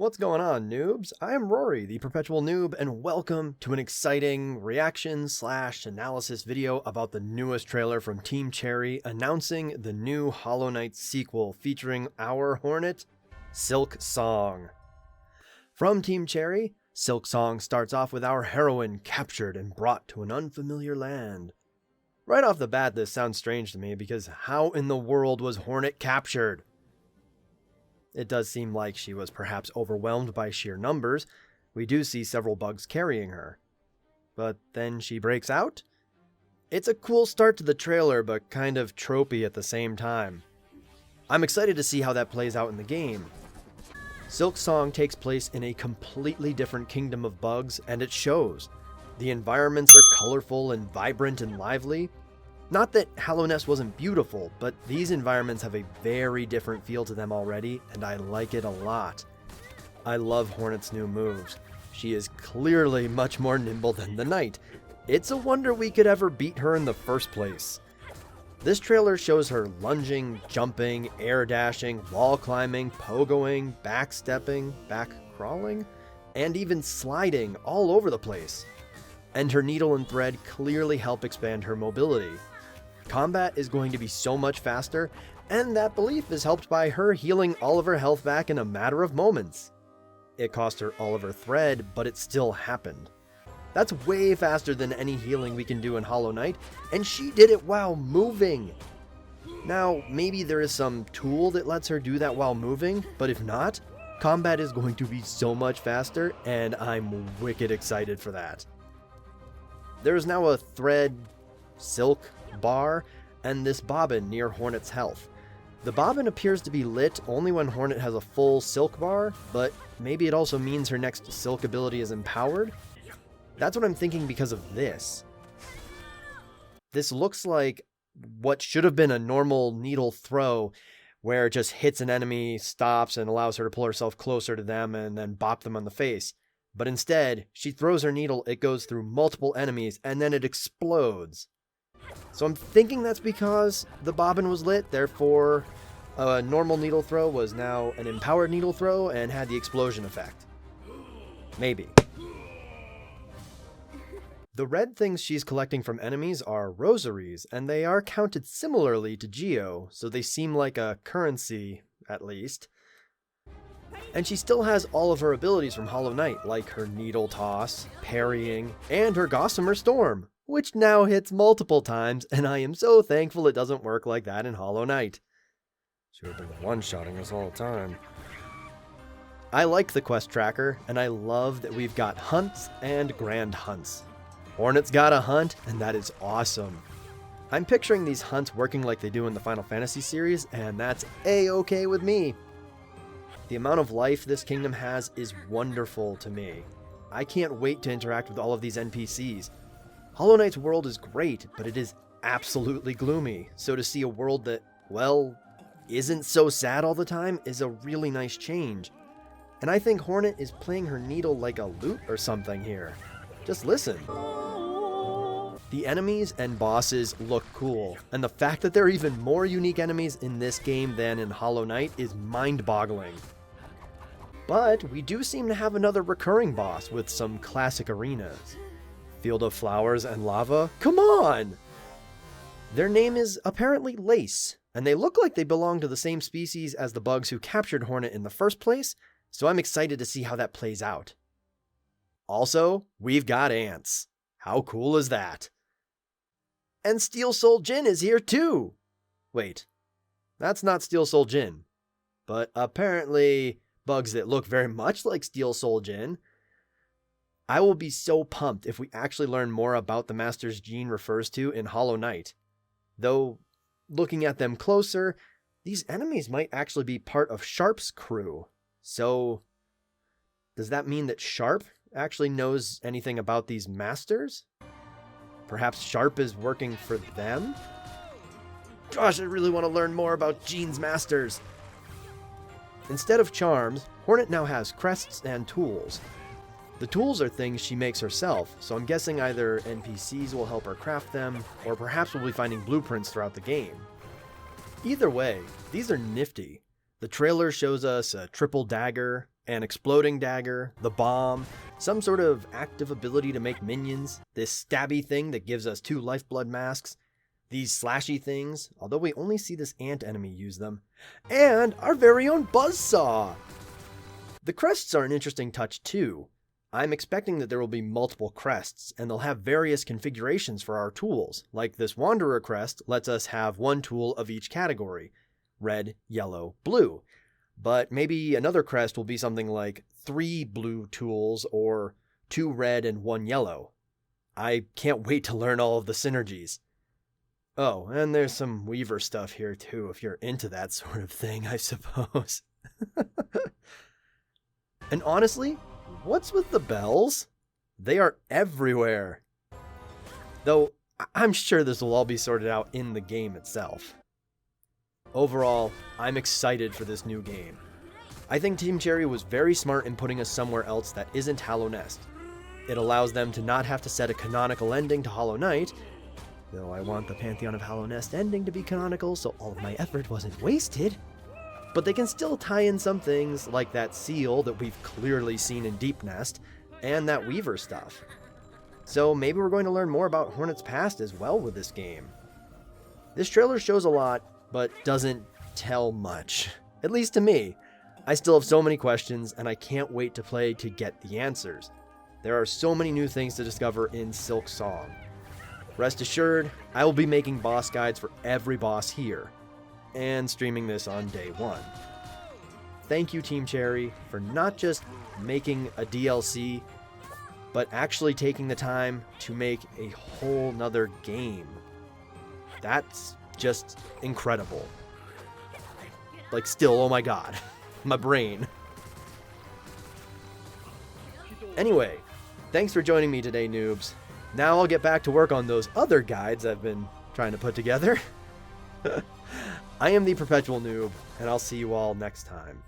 What's going on, noobs? I am Rory, the Perpetual Noob, and welcome to an exciting reaction/analysis video about the newest trailer from Team Cherry announcing the new Hollow Knight sequel featuring our Hornet, Silksong. From Team Cherry, Silksong starts off with our heroine captured and brought to an unfamiliar land. Right off the bat, this sounds strange to me because how in the world was Hornet captured? It does seem like she was perhaps overwhelmed by sheer numbers. We do see several bugs carrying her. But then she breaks out? It's a cool start to the trailer, but kind of tropey at the same time. I'm excited to see how that plays out in the game. Silksong takes place in a completely different kingdom of bugs, and it shows. The environments are colorful and vibrant and lively. Not that Hollowness wasn't beautiful, but these environments have a very different feel to them already, and I like it a lot. I love Hornet's new moves. She is clearly much more nimble than the Knight. It's a wonder we could ever beat her in the first place. This trailer shows her lunging, jumping, air dashing, wall climbing, pogoing, backstepping, back crawling, and even sliding all over the place. And her needle and thread clearly help expand her mobility. Combat is going to be so much faster, and that belief is helped by her healing all of her health back in a matter of moments. It cost her all of her thread, but it still happened. That's way faster than any healing we can do in Hollow Knight, and she did it while moving. Now, maybe there is some tool that lets her do that while moving, but if not, combat is going to be so much faster, and I'm wicked excited for that. There is now a thread silk bar and this bobbin near Hornet's health. The bobbin appears to be lit only when Hornet has a full silk bar, but maybe it also means her next silk ability is empowered? That's what I'm thinking because of this. This looks like what should have been a normal needle throw where it just hits an enemy, stops, and allows her to pull herself closer to them and then bop them on the face. But instead, she throws her needle, it goes through multiple enemies, and then it explodes. So I'm thinking that's because the bobbin was lit, therefore a normal needle throw was now an empowered needle throw and had the explosion effect. Maybe. The red things she's collecting from enemies are rosaries, and they are counted similarly to Geo, so they seem like a currency, at least. And she still has all of her abilities from Hollow Knight, like her needle toss, parrying, and her Gossamer Storm, which now hits multiple times, and I am so thankful it doesn't work like that in Hollow Knight. She would have been one-shotting us all the time. I like the quest tracker, and I love that we've got hunts and grand hunts. Hornet's got a hunt, and that is awesome. I'm picturing these hunts working like they do in the Final Fantasy series, and that's A-okay with me. The amount of life this kingdom has is wonderful to me. I can't wait to interact with all of these NPCs. Hollow Knight's world is great, but it is absolutely gloomy, so to see a world that, well, isn't so sad all the time is a really nice change. And I think Hornet is playing her needle like a lute or something here. Just listen. The enemies and bosses look cool, and the fact that there are even more unique enemies in this game than in Hollow Knight is mind-boggling. But we do seem to have another recurring boss with some classic arenas. Field of Flowers and Lava? Come on! Their name is apparently Lace, and they look like they belong to the same species as the bugs who captured Hornet in the first place, so I'm excited to see how that plays out. Also, we've got ants. How cool is that? And Steel Soul Jin is here too! Wait, that's not Steel Soul Jin, but apparently bugs that look very much like Steel Soul Jin. I will be so pumped if we actually learn more about the masters Gene refers to in Hollow Knight. Though, looking at them closer, these enemies might actually be part of Sharp's crew. So, does that mean that Sharp actually knows anything about these masters? Perhaps Sharp is working for them? Gosh, I really want to learn more about Gene's masters. Instead of charms, Hornet now has crests and tools. The tools are things she makes herself, so I'm guessing either NPCs will help her craft them, or perhaps we'll be finding blueprints throughout the game. Either way, these are nifty. The trailer shows us a triple dagger, an exploding dagger, the bomb, some sort of active ability to make minions, this stabby thing that gives us 2 lifeblood masks, these slashy things, although we only see this ant enemy use them, and our very own buzzsaw! The crests are an interesting touch too. I'm expecting that there will be multiple crests, and they'll have various configurations for our tools, like this Wanderer crest lets us have 1 tool of each category, red, yellow, blue. But maybe another crest will be something like 3 blue tools or 2 red and 1 yellow. I can't wait to learn all of the synergies. Oh, and there's some Weaver stuff here too, if you're into that sort of thing, I suppose. And honestly, what's with the bells? They are everywhere. Though, I'm sure this will all be sorted out in the game itself. Overall, I'm excited for this new game. I think Team Cherry was very smart in putting us somewhere else that isn't Hollow Nest. It allows them to not have to set a canonical ending to Hollow Knight, though I want the Pantheon of Hollow Nest ending to be canonical so all of my effort wasn't wasted. But they can still tie in some things like that seal that we've clearly seen in Deep Nest, and that Weaver stuff. So maybe we're going to learn more about Hornet's past as well with this game. This trailer shows a lot, but doesn't tell much. At least to me. I still have so many questions, and I can't wait to play to get the answers. There are so many new things to discover in Silksong. Rest assured, I will be making boss guides for every boss here, and streaming this on day 1. Thank you, Team Cherry, for not just making a DLC, but actually taking the time to make a whole nother game. That's just incredible. Like, still, oh my god. My brain. Anyway, thanks for joining me today, noobs. Now I'll get back to work on those other guides I've been trying to put together. I am the Perpetual Noob, and I'll see you all next time.